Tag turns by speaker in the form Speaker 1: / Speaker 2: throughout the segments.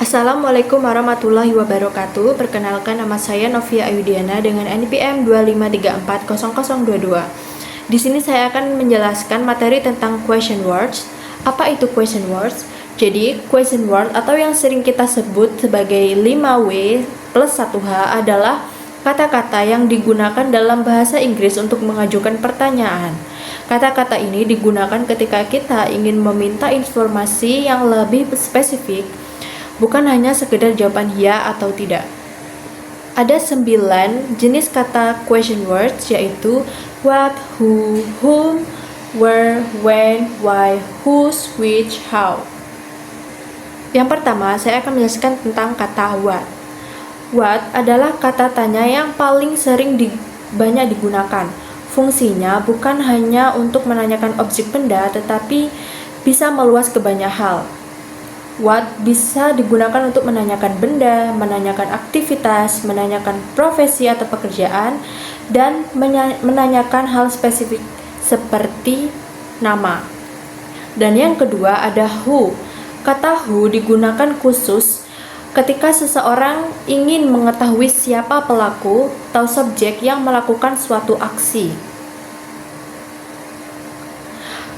Speaker 1: Assalamualaikum warahmatullahi wabarakatuh. Perkenalkan, nama saya Novia Ayudiana dengan NPM 253400022. Di sini saya akan menjelaskan materi tentang question words. Apa itu question words? Jadi, question word atau yang sering kita sebut sebagai 5W plus 1H adalah kata-kata yang digunakan dalam bahasa Inggris untuk mengajukan pertanyaan. Kata-kata ini digunakan ketika kita ingin meminta informasi yang lebih spesifik, bukan hanya sekedar jawaban ya atau tidak. Ada 9 jenis kata question words, yaitu what, who, whom, where, when, why, whose, which, how. Yang pertama, saya akan menjelaskan tentang kata what. What adalah kata tanya yang paling sering banyak digunakan. Fungsinya bukan hanya untuk menanyakan objek benda, tetapi bisa meluas ke banyak hal. What bisa digunakan untuk menanyakan benda, menanyakan aktivitas, menanyakan profesi atau pekerjaan, dan menanyakan hal spesifik seperti nama. Dan yang kedua ada who. Kata who digunakan khusus ketika seseorang ingin mengetahui siapa pelaku atau subjek yang melakukan suatu aksi.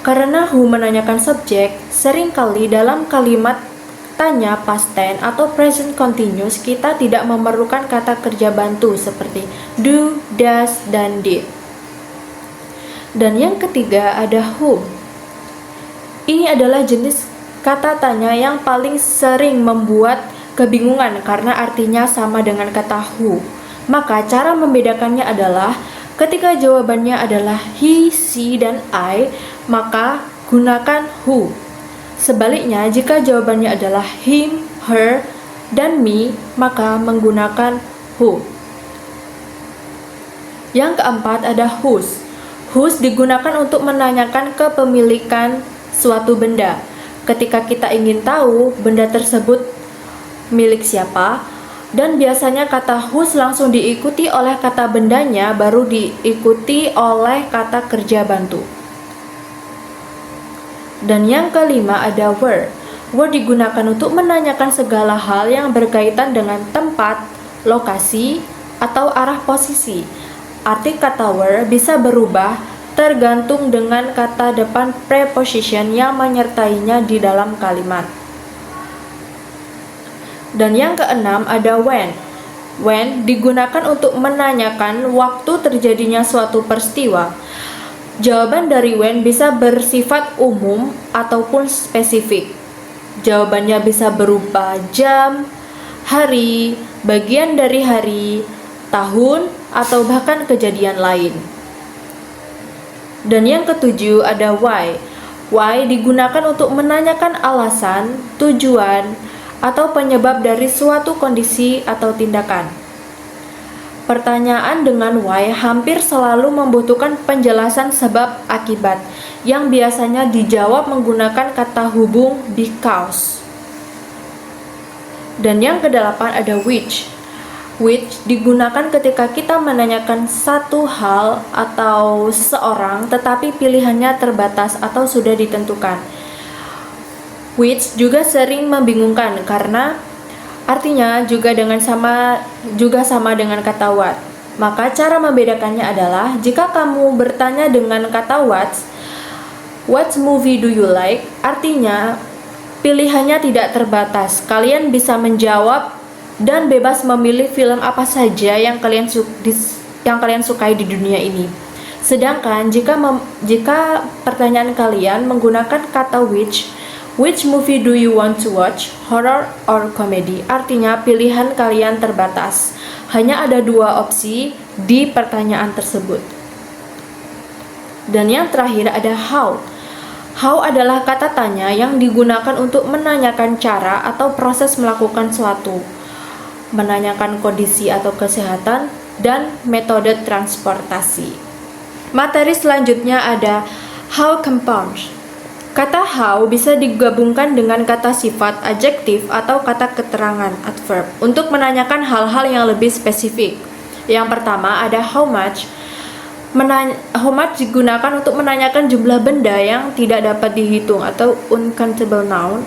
Speaker 1: Karena who menanyakan subjek, seringkali dalam kalimat tanya past tense atau present continuous kita tidak memerlukan kata kerja bantu seperti do, does, dan did. Dan yang ketiga ada whom. Ini adalah jenis kata tanya yang paling sering membuat kebingungan karena artinya sama dengan kata who. Maka cara membedakannya adalah ketika jawabannya adalah he, she, dan I, maka gunakan who. Sebaliknya, jika jawabannya adalah him, her, dan me, maka menggunakan who. Yang keempat ada whose. Whose digunakan untuk menanyakan kepemilikan suatu benda. Ketika kita ingin tahu benda tersebut milik siapa, dan biasanya kata whose langsung diikuti oleh kata bendanya, baru diikuti oleh kata kerja bantu. Dan yang kelima ada where. Where digunakan untuk menanyakan segala hal yang berkaitan dengan tempat, lokasi, atau arah posisi. Arti kata where bisa berubah tergantung dengan kata depan preposition yang menyertainya di dalam kalimat. Dan yang keenam ada when. When digunakan untuk menanyakan waktu terjadinya suatu peristiwa. Jawaban dari when bisa bersifat umum ataupun spesifik. Jawabannya bisa berupa jam, hari, bagian dari hari, tahun, atau bahkan kejadian lain. Dan yang ketujuh ada why. Why digunakan untuk menanyakan alasan, tujuan, atau penyebab dari suatu kondisi atau tindakan. Pertanyaan dengan why hampir selalu membutuhkan penjelasan sebab akibat, yang biasanya dijawab menggunakan kata hubung because. Dan yang kedelapan ada which. Which digunakan ketika kita menanyakan satu hal atau seseorang, tetapi pilihannya terbatas atau sudah ditentukan. Which juga sering membingungkan karena artinya juga sama dengan kata what. Maka cara membedakannya adalah jika kamu bertanya dengan kata what movie do you like? Artinya pilihannya tidak terbatas. Kalian bisa menjawab dan bebas memilih film apa saja yang kalian sukai di dunia ini. Sedangkan jika pertanyaan kalian menggunakan kata which movie do you want to watch? Horror or comedy? Artinya pilihan kalian terbatas. Hanya ada 2 opsi di pertanyaan tersebut. Dan yang terakhir ada how. How adalah kata tanya yang digunakan untuk menanyakan cara atau proses melakukan suatu, menanyakan kondisi atau kesehatan, dan metode transportasi. Materi selanjutnya ada how compounds. Kata how bisa digabungkan dengan kata sifat, adjektif, atau kata keterangan, adverb, untuk menanyakan hal-hal yang lebih spesifik. Yang pertama ada how much. How much digunakan untuk menanyakan jumlah benda yang tidak dapat dihitung atau uncountable noun.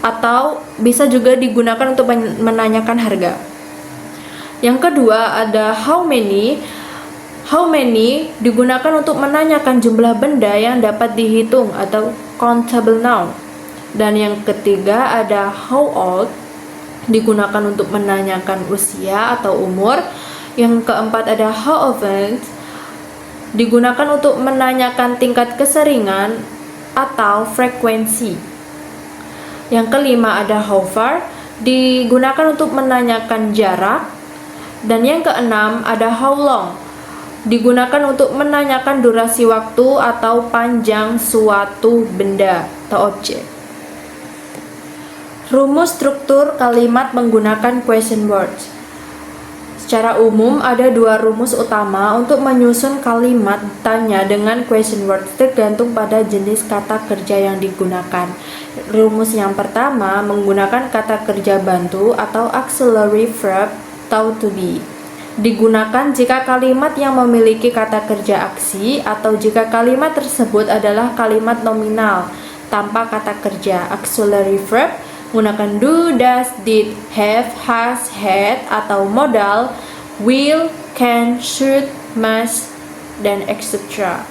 Speaker 1: atau bisa juga digunakan untuk menanyakan harga. Yang kedua ada how many. How many digunakan untuk menanyakan jumlah benda yang dapat dihitung atau countable noun. Dan yang ketiga ada how old, digunakan untuk menanyakan usia atau umur. Yang keempat ada how often, digunakan untuk menanyakan tingkat keseringan atau frekuensi. Yang kelima ada how far, digunakan untuk menanyakan jarak. Dan yang keenam ada how long, digunakan untuk menanyakan durasi waktu atau panjang suatu benda atau objek. Rumus struktur kalimat menggunakan question words. Secara umum ada dua rumus utama untuk menyusun kalimat tanya dengan question words tergantung pada jenis kata kerja yang digunakan. Rumus yang pertama menggunakan kata kerja bantu atau auxiliary verb atau to be. Digunakan jika kalimat yang memiliki kata kerja aksi atau jika kalimat tersebut adalah kalimat nominal tanpa kata kerja. Auxiliary verb menggunakan do, does, did, have, has, had, atau modal will, can, should, must, dan etc.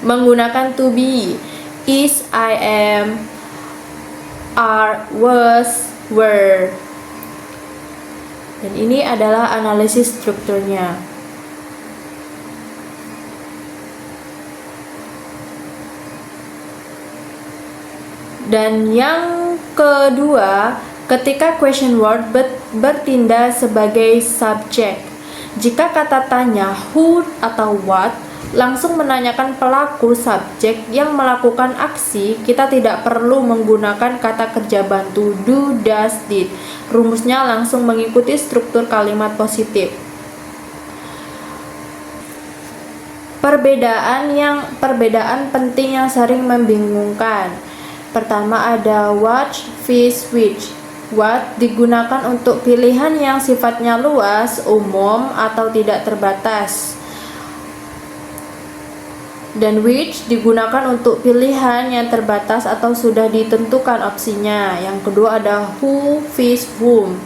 Speaker 1: Menggunakan to be, is, I am, are, was, were. Dan ini adalah analisis strukturnya. Dan yang kedua, ketika question word bertindak sebagai subjek. Jika kata tanya who atau what langsung menanyakan pelaku subjek yang melakukan aksi, kita tidak perlu menggunakan kata kerja bantu do, does, did. Rumusnya langsung mengikuti struktur kalimat positif. Perbedaan penting yang sering membingungkan. Pertama ada watch, fish, which. What digunakan untuk pilihan yang sifatnya luas, umum, atau tidak terbatas. Dan which digunakan untuk pilihan yang terbatas atau sudah ditentukan opsinya. Yang kedua ada who, fish, whom.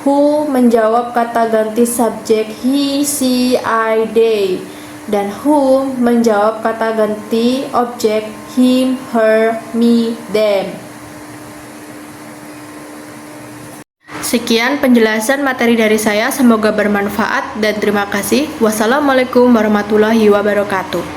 Speaker 1: Who menjawab kata ganti subjek he, she, I, they. Dan whom menjawab kata ganti objek him, her, me, them. Sekian penjelasan materi dari saya, semoga bermanfaat dan terima kasih. Wassalamualaikum warahmatullahi wabarakatuh.